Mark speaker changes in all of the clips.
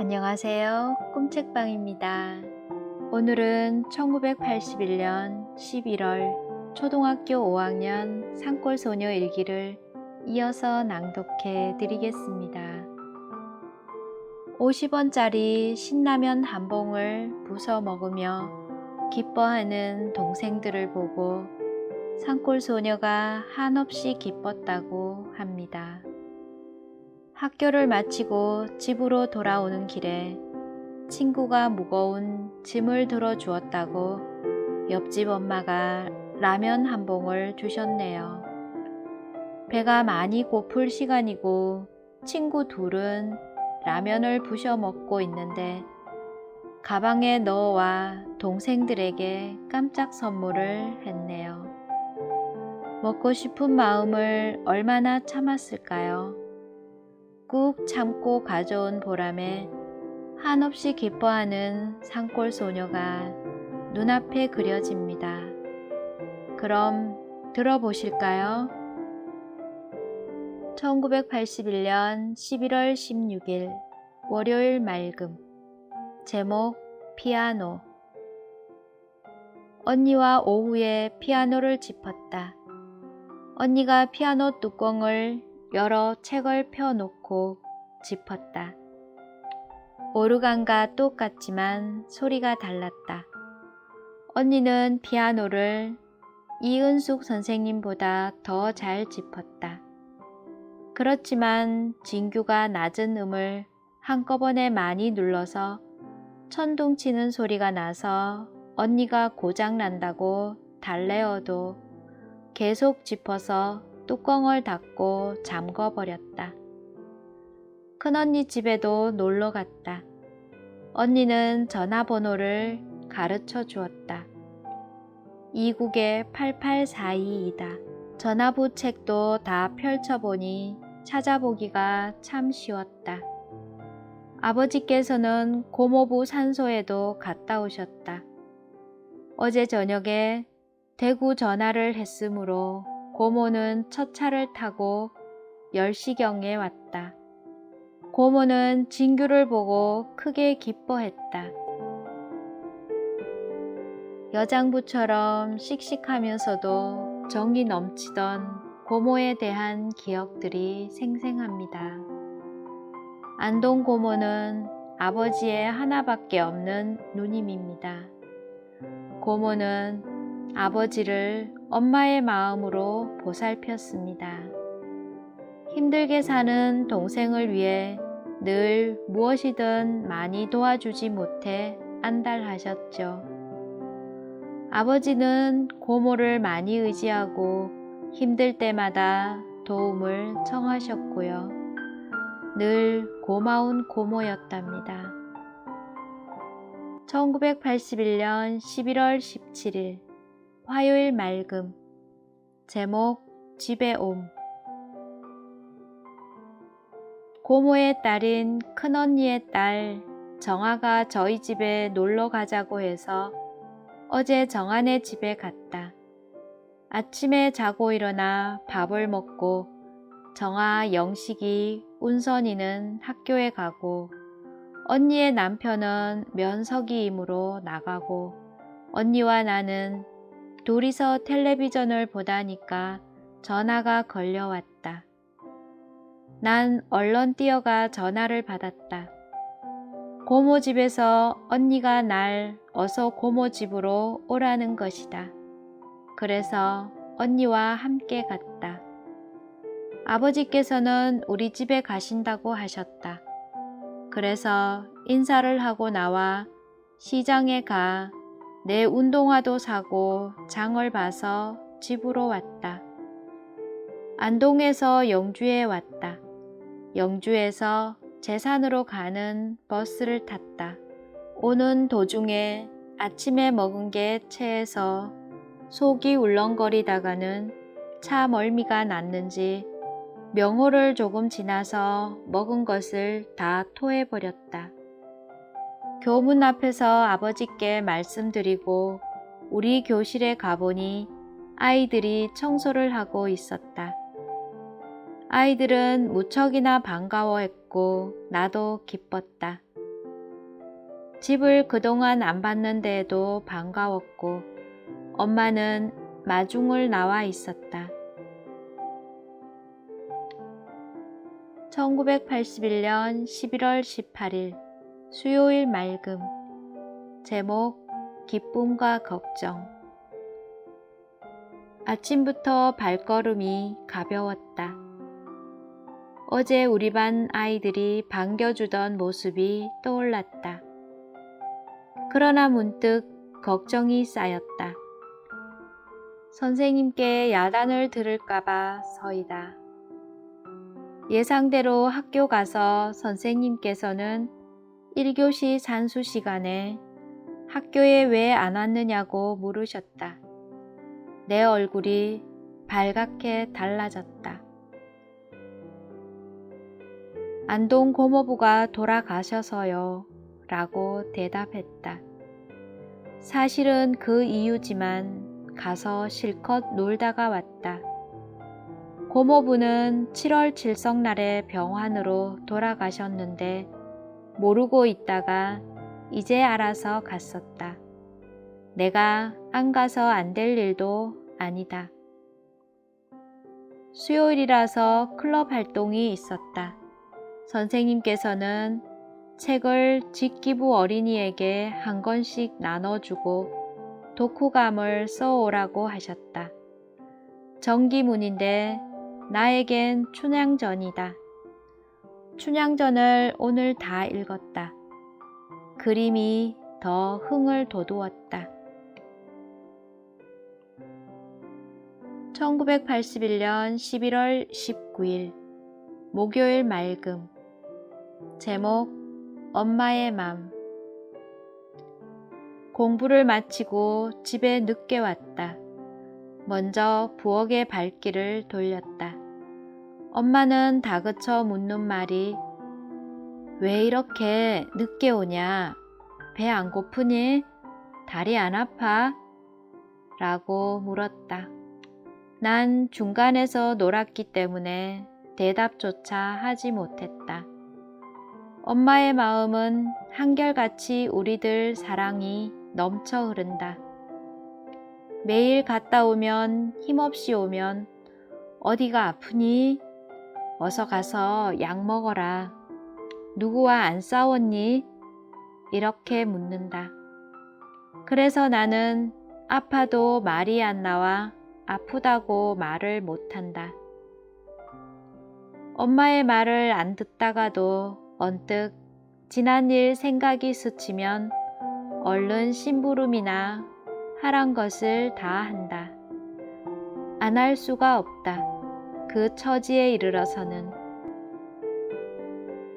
Speaker 1: 안녕하세요. 꿈책방입니다. 오늘은 1981년 11월 초등학교 5학년 산골소녀 일기를 이어서 낭독해 드리겠습니다. 50원짜리 신라면 한 봉을 부숴 먹으며 기뻐하는 동생들을 보고 산골소녀가 한없이 기뻤다고 합니다. 학교를 마치고 집으로 돌아오는 길에 친구가 무거운 짐을 들어주었다고 옆집 엄마가 라면 한 봉을 주셨네요. 배가 많이 고플 시간이고 친구 둘은 라면을 부셔 먹고 있는데 가방에 넣어와 동생들에게 깜짝 선물을 했네요. 먹고 싶은 마음을 얼마나 참았을까요? 꾹 참고 가져온 보람에 한없이 기뻐하는 산골 소녀가 눈앞에 그려집니다. 그럼 들어보실까요? 1981년 11월 16일 월요일 맑음. 제목 피아노. 언니와 오후에 피아노를 짚었다. 언니가 피아노 뚜껑을 열어 책을 펴놓고 짚었다. 오르간과 똑같지만 소리가 달랐다. 언니는 피아노를 이은숙 선생님보다 더 잘 짚었다. 그렇지만 진규가 낮은 음을 한꺼번에 많이 눌러서 천둥치는 소리가 나서 언니가 고장난다고 달래어도 계속 짚어서 뚜껑을 닫고 잠궈버렸다. 큰언니 집에도 놀러 갔다. 언니는 전화번호를 가르쳐 주었다. 이국에 8842이다. 전화부 책도 다 펼쳐보니 찾아보기가 참 쉬웠다. 아버지께서는 고모부 산소에도 갔다 오셨다. 어제 저녁에 대구 전화를 했으므로 고모는 첫 차를 타고 10시경에 왔다. 고모는 진규를 보고 크게 기뻐했다. 여장부처럼 씩씩하면서도 정이 넘치던 고모에 대한 기억들이 생생합니다. 안동 고모는 아버지의 하나밖에 없는 누님입니다. 고모는 아버지를 엄마의 마음으로 보살폈습니다. 힘들게 사는 동생을 위해 늘 무엇이든 많이 도와주지 못해 안달하셨죠. 아버지는 고모를 많이 의지하고 힘들 때마다 도움을 청하셨고요. 늘 고마운 고모였답니다. 1981년 11월 17일 화요일 맑음. 제목 집에 옴. 고모의 딸인 큰언니의 딸 정아가 저희 집에 놀러 가자고 해서 어제 정아네 집에 갔다. 아침에 자고 일어나 밥을 먹고 정아, 영식이, 운선이는 학교에 가고 언니의 남편은 면석이이므로 나가고 언니와 나는 둘이서 텔레비전을 보다니까 전화가 걸려왔다. 난 얼른 뛰어가 전화를 받았다. 고모 집에서 언니가 날 어서 고모 집으로 오라는 것이다. 그래서 언니와 함께 갔다. 아버지께서는 우리 집에 가신다고 하셨다. 그래서 인사를 하고 나와 시장에 가 내 운동화도 사고 장을 봐서 집으로 왔다. 안동에서 영주에 왔다. 영주에서 제산으로 가는 버스를 탔다. 오는 도중에 아침에 먹은 게 체해서 속이 울렁거리다가는 차 멀미가 났는지 명호를 조금 지나서 먹은 것을 다 토해버렸다. 교문 앞에서 아버지께 말씀드리고 우리 교실에 가보니 아이들이 청소를 하고 있었다. 아이들은 무척이나 반가워했고 나도 기뻤다. 집을 그동안 안 봤는데도 반가웠고 엄마는 마중을 나와 있었다. 1981년 11월 18일 수요일 맑음. 제목 기쁨과 걱정. 아침부터 발걸음이 가벼웠다. 어제 우리 반 아이들이 반겨주던 모습이 떠올랐다. 그러나 문득 걱정이 쌓였다. 선생님께 야단을 들을까봐 서이다. 예상대로 학교 가서 선생님께서는 1교시 산수 시간에 학교에 왜 안 왔느냐고 물으셨다. 내 얼굴이 발갛게 달라졌다. 안동 고모부가 돌아가셔서요 라고 대답했다. 사실은 그 이유지만 가서 실컷 놀다가 왔다. 고모부는 7월 칠성날에 병환으로 돌아가셨는데 모르고 있다가 이제 알아서 갔었다. 내가 안 가서 안 될 일도 아니다. 수요일이라서 클럽 활동이 있었다. 선생님께서는 책을 직기부 어린이에게 한 권씩 나눠주고 독후감을 써오라고 하셨다. 정기문인데 나에겐 춘향전이다. 춘향전을 오늘 다 읽었다. 그림이 더 흥을 돋우었다. 1981년 11월 19일 목요일 맑음. 제목 엄마의 맘. 공부를 마치고 집에 늦게 왔다. 먼저 부엌의 발길을 돌렸다. 엄마는 다그쳐 묻는 말이 왜 이렇게 늦게 오냐? 배 안 고프니? 다리 안 아파? 라고 물었다. 난 중간에서 놀았기 때문에 대답조차 하지 못했다. 엄마의 마음은 한결같이 우리들 사랑이 넘쳐 흐른다. 매일 갔다 오면 힘없이 오면 어디가 아프니? 어서 가서 약 먹어라. 누구와 안 싸웠니? 이렇게 묻는다. 그래서 나는 아파도 말이 안 나와 아프다고 말을 못한다. 엄마의 말을 안 듣다가도 언뜻 지난 일 생각이 스치면 얼른 심부름이나 하란 것을 다 한다. 안 할 수가 없다. 그 처지에 이르러서는.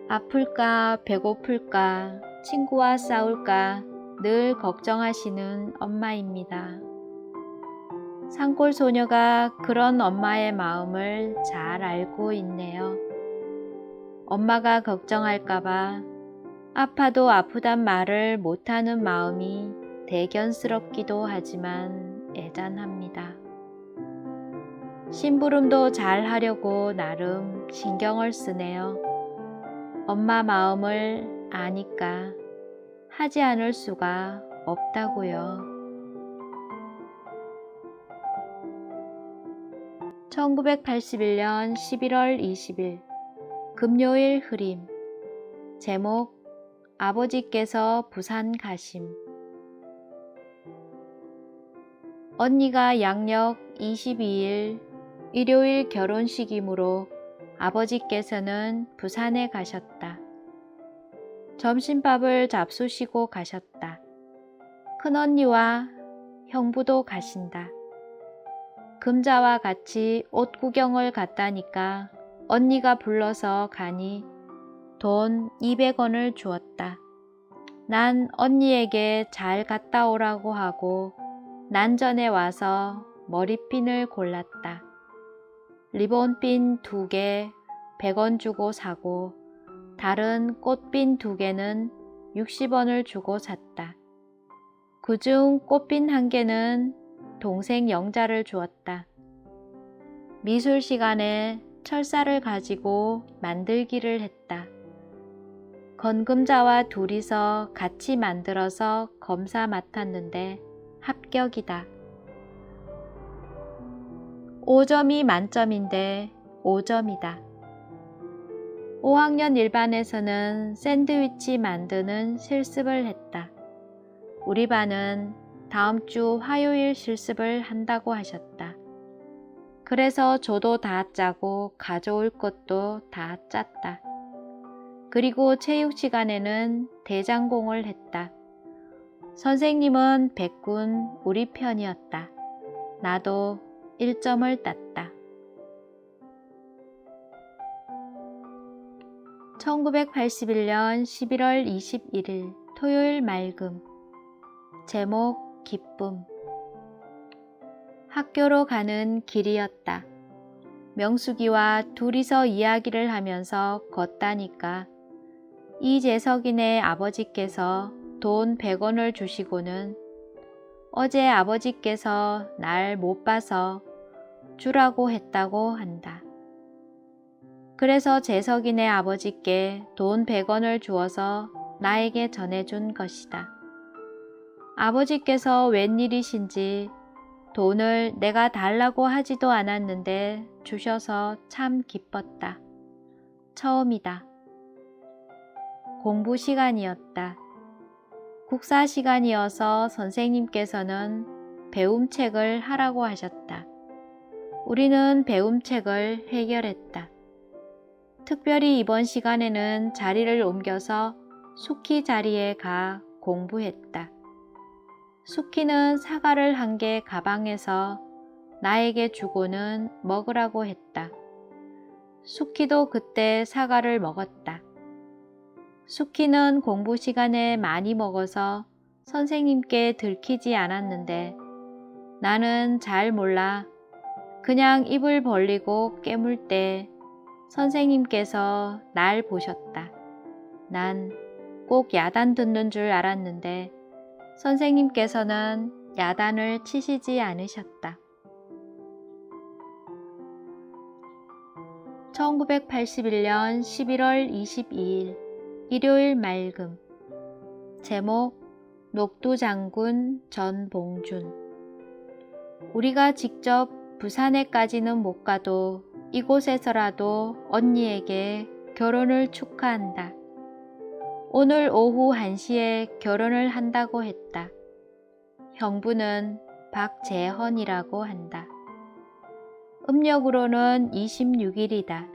Speaker 1: 아플까 배고플까 친구와 싸울까 늘 걱정하시는 엄마입니다. 산골 소녀가 그런 엄마의 마음을 잘 알고 있네요. 엄마가 걱정할까봐 아파도 아프단 말을 못하는 마음이 대견스럽기도 하지만 애잔합니다. 심부름도 잘 하려고 나름 신경을 쓰네요. 엄마 마음을 아니까 하지 않을 수가 없다고요. 1981년 11월 20일 금요일 흐림. 제목 아버지께서 부산 가심. 언니가 양력 22일 일요일 결혼식이므로 아버지께서는 부산에 가셨다. 점심밥을 잡수시고 가셨다. 큰언니와 형부도 가신다. 금자와 같이 옷 구경을 갔다니까 언니가 불러서 가니 돈 200원을 주었다. 난 언니에게 잘 갔다 오라고 하고 난전에 와서 머리핀을 골랐다. 리본핀 2개 100원 주고 사고 다른 꽃핀 2개는 60원을 주고 샀다. 그중 꽃핀 1개는 동생 영자를 주었다. 미술 시간에 철사를 가지고 만들기를 했다. 건금자와 둘이서 같이 만들어서 검사 맡았는데 합격이다. 5점이 만점인데 5점이다. 5학년 1반에서는 샌드위치 만드는 실습을 했다. 우리 반은 다음 주 화요일 실습을 한다고 하셨다. 그래서 저도 다 짜고 가져올 것도 다 짰다. 그리고 체육 시간에는 대장공을 했다. 선생님은 백군 우리 편이었다. 나도 1점을 땄다. 1981년 11월 21일 토요일 맑음. 제목 기쁨. 학교로 가는 길이었다. 명숙이와 둘이서 이야기를 하면서 걷다니까 이재석이네 아버지께서 돈 100원을 주시고는 어제 아버지께서 날 못 봐서 주라고 했다고 한다. 그래서 재석이네 아버지께 돈 100원을 주어서 나에게 전해준 것이다. 아버지께서 웬일이신지 돈을 내가 달라고 하지도 않았는데 주셔서 참 기뻤다. 처음이다. 공부 시간이었다. 국사 시간이어서 선생님께서는 배움책을 하라고 하셨다. 우리는 배움책을 해결했다. 특별히 이번 시간에는 자리를 옮겨서 숙희 자리에 가 공부했다. 숙희는 사과를 한 개 가방에서 나에게 주고는 먹으라고 했다. 숙희도 그때 사과를 먹었다. 숙희는 공부 시간에 많이 먹어서 선생님께 들키지 않았는데 나는 잘 몰라. 그냥 입을 벌리고 깨물 때 선생님께서 날 보셨다. 난 꼭 야단 듣는 줄 알았는데 선생님께서는 야단을 치시지 않으셨다. 1981년 11월 22일 일요일 맑음. 제목 녹두장군 전봉준. 우리가 직접 부산에까지는 못 가도 이곳에서라도 언니에게 결혼을 축하한다. 오늘 오후 1시에 결혼을 한다고 했다. 형부는 박재헌이라고 한다. 음력으로는 26일이다.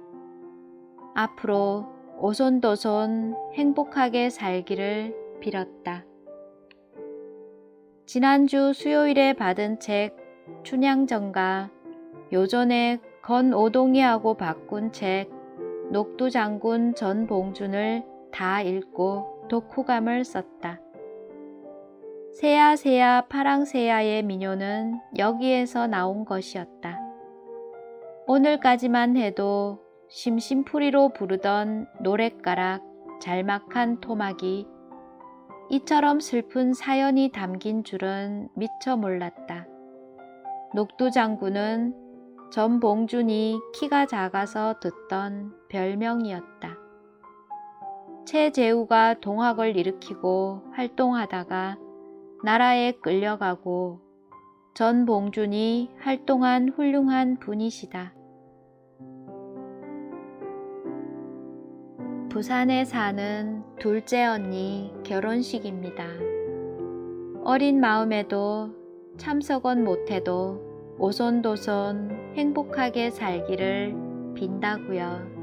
Speaker 1: 앞으로 오손도손 행복하게 살기를 빌었다. 지난주 수요일에 받은 책 춘향전가, 요전에 건오동이하고 바꾼 책 녹두장군 전봉준을 다 읽고 독후감을 썼다. 새야새야 파랑새야의 민요는 여기에서 나온 것이었다. 오늘까지만 해도 심심풀이로 부르던 노랫가락 잘막한 토막이 이처럼 슬픈 사연이 담긴 줄은 미처 몰랐다. 녹두장군은 전봉준이 키가 작아서 듣던 별명이었다. 최재우가 동학을 일으키고 활동하다가 나라에 끌려가고 전봉준이 활동한 훌륭한 분이시다. 부산에 사는 둘째 언니 결혼식입니다. 어린 마음에도 참석은 못해도 오손도손 행복하게 살기를 빈다고요.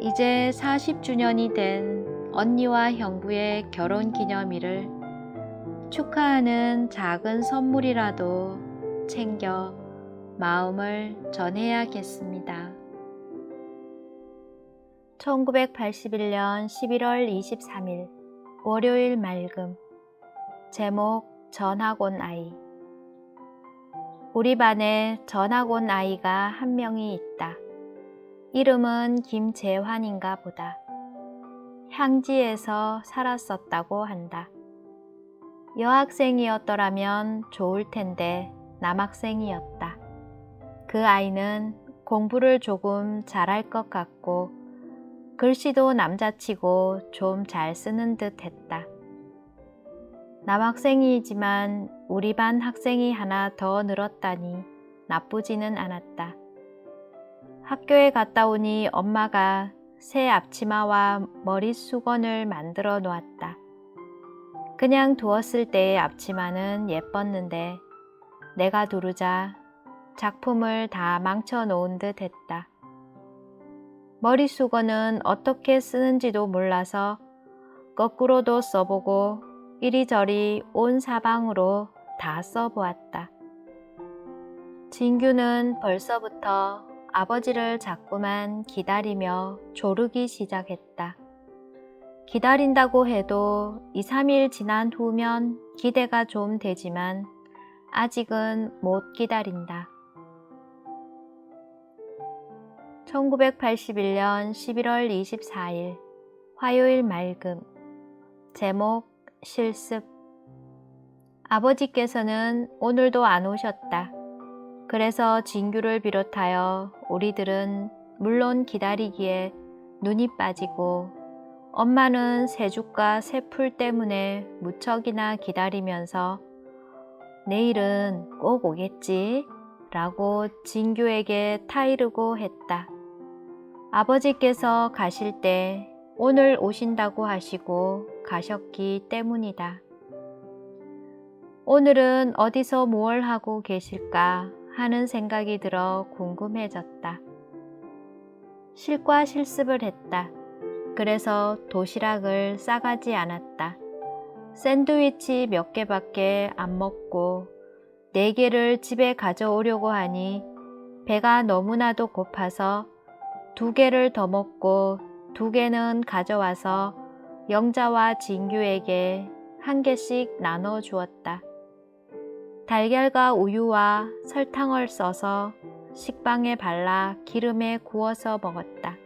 Speaker 1: 이제 40주년이 된 언니와 형부의 결혼 기념일을 축하하는 작은 선물이라도 챙겨 마음을 전해야겠습니다. 1981년 11월 23일 월요일 맑음. 제목 전학 온 아이. 우리 반에 전학 온 아이가 한 명이 있다. 이름은 김재환인가 보다. 향지에서 살았었다고 한다. 여학생이었더라면 좋을 텐데 남학생이었다. 그 아이는 공부를 조금 잘할 것 같고 글씨도 남자치고 좀 잘 쓰는 듯 했다. 남학생이지만 우리 반 학생이 하나 더 늘었다니 나쁘지는 않았다. 학교에 갔다 오니 엄마가 새 앞치마와 머릿수건을 만들어 놓았다. 그냥 두었을 때의 앞치마는 예뻤는데 내가 두르자 작품을 다 망쳐 놓은 듯 했다. 머릿수건은 어떻게 쓰는지도 몰라서 거꾸로도 써보고 이리저리 온 사방으로 다 써보았다. 진규는 벌써부터 아버지를 자꾸만 기다리며 조르기 시작했다. 기다린다고 해도 2, 3일 지난 후면 기대가 좀 되지만 아직은 못 기다린다. 1981년 11월 24일 화요일 맑음. 제목 실습. 아버지께서는 오늘도 안 오셨다. 그래서 진규를 비롯하여 우리들은 물론 기다리기에 눈이 빠지고 엄마는 새죽과 새풀 때문에 무척이나 기다리면서 내일은 꼭 오겠지? 라고 진규에게 타이르고 했다. 아버지께서 가실 때 오늘 오신다고 하시고 가셨기 때문이다. 오늘은 어디서 뭘 하고 계실까 하는 생각이 들어 궁금해졌다. 실과 실습을 했다. 그래서 도시락을 싸가지 않았다. 샌드위치 몇 개밖에 안 먹고 4개를 집에 가져오려고 하니 배가 너무나도 고파서 2개를 더 먹고 2개는 가져와서 영자와 진규에게 1개씩 나눠 주었다. 달걀과 우유와 설탕을 써서 식빵에 발라 기름에 구워서 먹었다.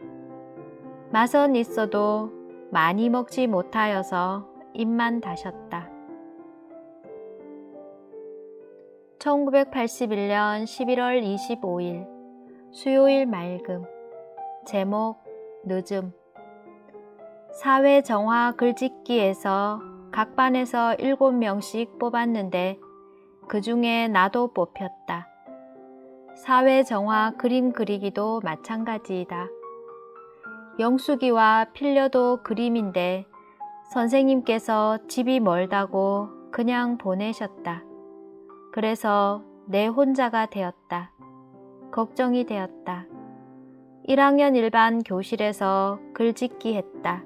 Speaker 1: 맛은 있어도 많이 먹지 못하여서 입만 다셨다. 1981년 11월 25일 수요일 맑음. 제목 늦음. 사회정화 글짓기에서 각 반에서 7명씩 뽑았는데 그 중에 나도 뽑혔다. 사회정화 그림 그리기도 마찬가지이다. 영숙이와 필려도 그림인데 선생님께서 집이 멀다고 그냥 보내셨다. 그래서 내 혼자가 되었다. 걱정이 되었다. 1학년 일반 교실에서 글짓기 했다.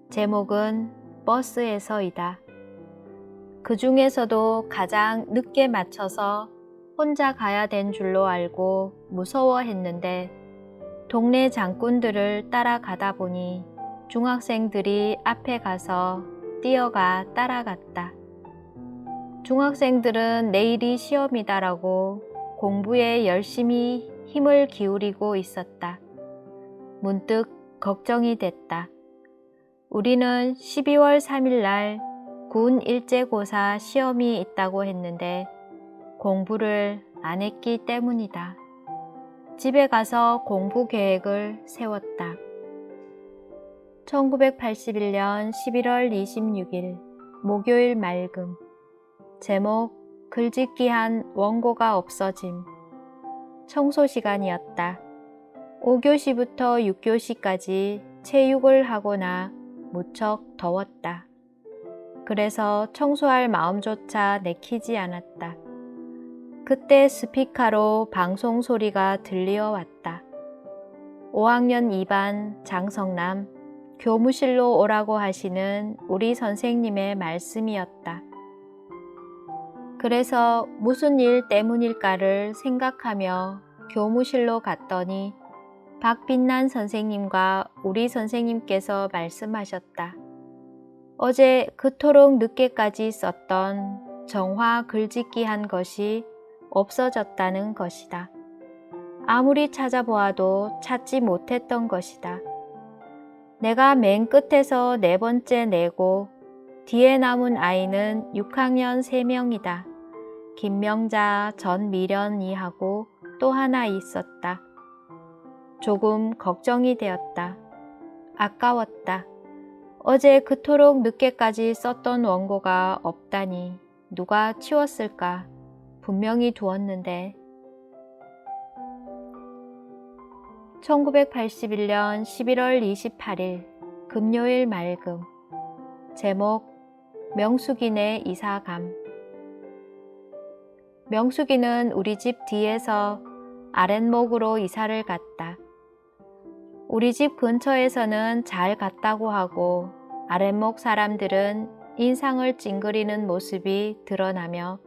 Speaker 1: 제목은 버스에서이다. 그 중에서도 가장 늦게 맞춰서 혼자 가야 된 줄로 알고 무서워했는데 동네 장꾼들을 따라가다 보니 중학생들이 앞에 가서 뛰어가 따라갔다. 중학생들은 내일이 시험이다라고 공부에 열심히 힘을 기울이고 있었다. 문득 걱정이 됐다. 우리는 12월 3일 날 군 일제고사 시험이 있다고 했는데 공부를 안 했기 때문이다. 집에 가서 공부 계획을 세웠다. 1981년 11월 26일 목요일 맑음. 제목 글짓기한 원고가 없어짐. 청소 시간이었다. 5교시부터 6교시까지 체육을 하거나 무척 더웠다. 그래서 청소할 마음조차 내키지 않았다. 그때 스피커로 방송 소리가 들리어 왔다. 5학년 2반 장성남, 교무실로 오라고 하시는 우리 선생님의 말씀이었다. 그래서 무슨 일 때문일까를 생각하며 교무실로 갔더니 박빛난 선생님과 우리 선생님께서 말씀하셨다. 어제 그토록 늦게까지 썼던 정화 글짓기 한 것이 없어졌다는 것이다. 아무리 찾아보아도 찾지 못했던 것이다. 내가 맨 끝에서 4번째 내고 뒤에 남은 아이는 6학년 3명이다. 김명자, 전미련이 하고 또 하나 있었다. 조금 걱정이 되었다. 아까웠다. 어제 그토록 늦게까지 썼던 원고가 없다니 누가 치웠을까? 분명히 두었는데. 1981년 11월 28일 금요일 맑음. 제목 명숙이네 이사감. 명숙이는 우리 집 뒤에서 아랫목으로 이사를 갔다. 우리 집 근처에서는 잘 갔다고 하고 아랫목 사람들은 인상을 찡그리는 모습이 드러나며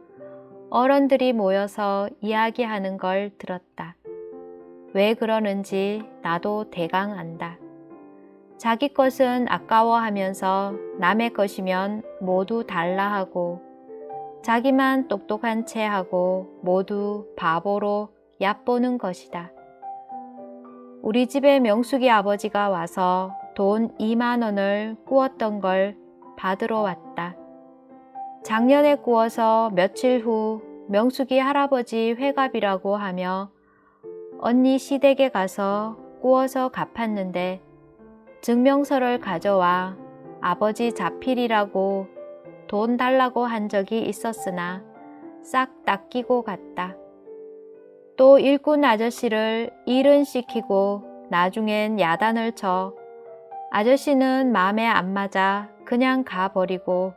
Speaker 1: 어른들이 모여서 이야기하는 걸 들었다. 왜 그러는지 나도 대강 안다. 자기 것은 아까워하면서 남의 것이면 모두 달라 하고 자기만 똑똑한 채 하고 모두 바보로 얕보는 것이다. 우리 집에 명숙이 아버지가 와서 돈 2만 원을 꾸었던 걸 받으러 왔다. 작년에 꾸어서 며칠 후 명숙이 할아버지 회갑이라고 하며 언니 시댁에 가서 꾸어서 갚았는데 증명서를 가져와 아버지 자필이라고 돈 달라고 한 적이 있었으나 싹 닦이고 갔다. 또 일꾼 아저씨를 일은 시키고 나중엔 야단을 쳐 아저씨는 마음에 안 맞아 그냥 가버리고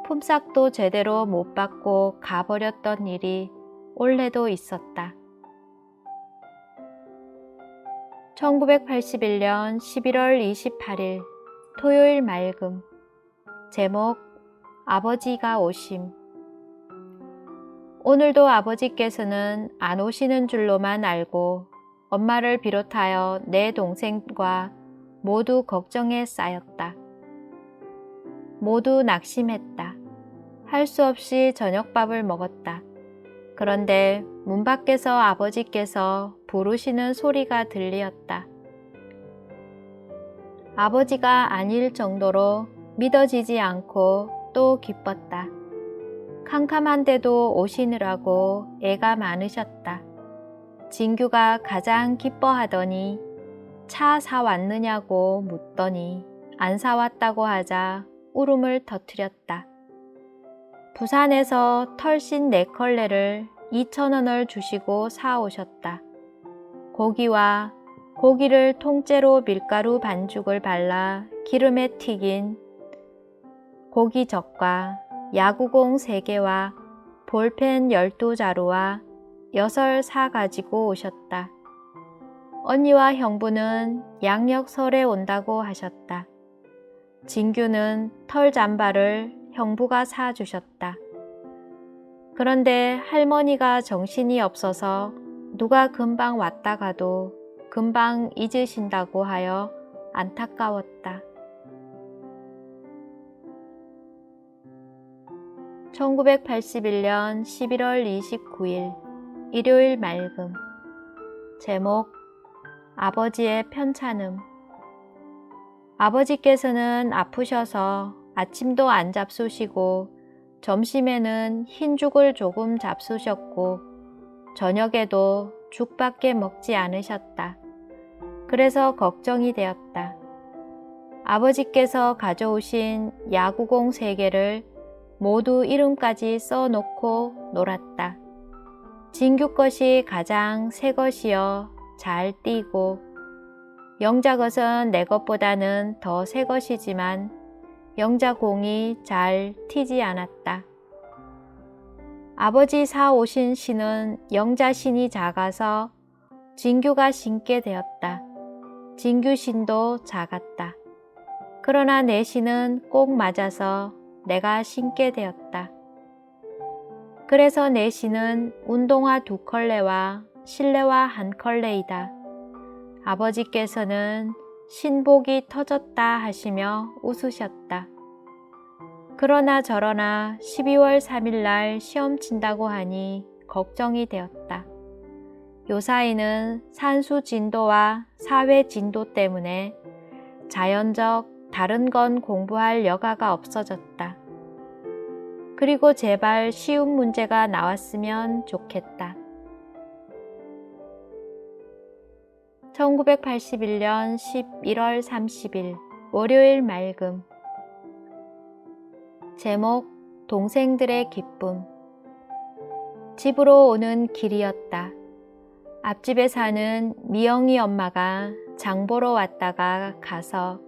Speaker 1: 품삯도 제대로 못 받고 가버렸던 일이 올해도 있었다. 1981년 11월 28일 토요일 맑음. 제목 아버지가 오심. 오늘도 아버지께서는 안 오시는 줄로만 알고 엄마를 비롯하여 내 동생과 모두 걱정에 쌓였다. 모두 낙심했다. 할 수 없이 저녁밥을 먹었다. 그런데 문 밖에서 아버지께서 부르시는 소리가 들리었다. 아버지가 아닐 정도로 믿어지지 않고 또 기뻤다. 캄캄한데도 오시느라고 애가 많으셨다. 진규가 가장 기뻐하더니 차 사왔느냐고 묻더니 안 사왔다고 하자 울음을 터뜨렸다. 부산에서 털신 4컬레를 2,000원을 주시고 사오셨다. 고기와 고기를 통째로 밀가루 반죽을 발라 기름에 튀긴 고기젓과 야구공 3개와 볼펜 12자루와 엿을 사가지고 오셨다. 언니와 형부는 양력 설에 온다고 하셨다. 진규는 털 잠바를 형부가 사주셨다. 그런데 할머니가 정신이 없어서 누가 금방 왔다 가도 금방 잊으신다고 하여 안타까웠다. 1981년 11월 29일 일요일 맑음. 제목 아버지의 편찮음. 아버지께서는 아프셔서 아침도 안 잡수시고 점심에는 흰죽을 조금 잡수셨고 저녁에도 죽밖에 먹지 않으셨다. 그래서 걱정이 되었다. 아버지께서 가져오신 야구공 3개를 모두 이름까지 써놓고 놀았다. 진규 것이 가장 새 것이여 잘 띄고 영자 것은 내 것보다는 더 새 것이지만 영자 공이 잘 튀지 않았다. 아버지 사오신 신은 영자 신이 작아서 진규가 신게 되었다. 진규 신도 작았다. 그러나 내 신은 꼭 맞아서 내가 신게 되었다. 그래서 내 신은 운동화 2컬레와 실내화 1컬레이다. 아버지께서는 신복이 터졌다 하시며 웃으셨다. 그러나 저러나 12월 3일 날 시험 친다고 하니 걱정이 되었다. 요사이는 산수 진도와 사회 진도 때문에 자연적 다른 건 공부할 여가가 없어졌다. 그리고 제발 쉬운 문제가 나왔으면 좋겠다. 1981년 11월 30일 월요일 맑음. 제목 동생들의 기쁨. 집으로 오는 길이었다. 앞집에 사는 미영이 엄마가 장 보러 왔다가 가서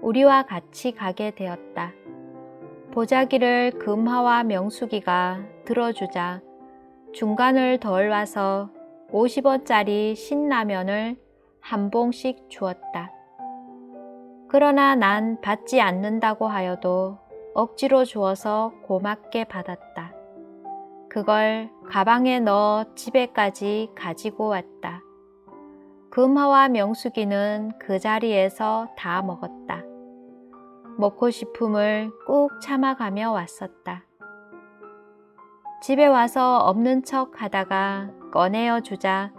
Speaker 1: 우리와 같이 가게 되었다. 보자기를 금화와 명숙이가 들어주자 중간을 덜 와서 50원짜리 신라면을 한 봉씩 주었다. 그러나 난 받지 않는다고 하여도 억지로 주어서 고맙게 받았다. 그걸 가방에 넣어 집에까지 가지고 왔다. 금화와 명숙이는 그 자리에서 다 먹었다. 먹고 싶음을 꾹 참아가며 왔었다. 집에 와서 없는 척 하다가 꺼내어 주자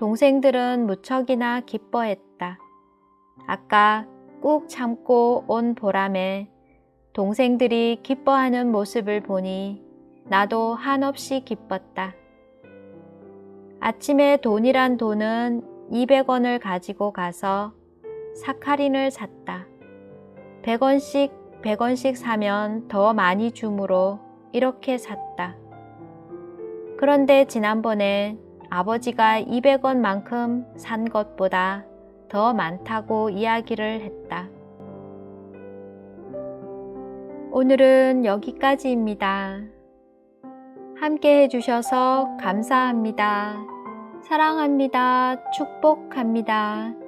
Speaker 1: 동생들은 무척이나 기뻐했다. 아까 꾹 참고 온 보람에 동생들이 기뻐하는 모습을 보니 나도 한없이 기뻤다. 아침에 돈이란 돈은 200원을 가지고 가서 사카린을 샀다. 100원씩 사면 더 많이 주므로 이렇게 샀다. 그런데 지난번에 아버지가 200원만큼 산 것보다 더 많다고 이야기를 했다. 오늘은 여기까지입니다. 함께 해주셔서 감사합니다. 사랑합니다. 축복합니다.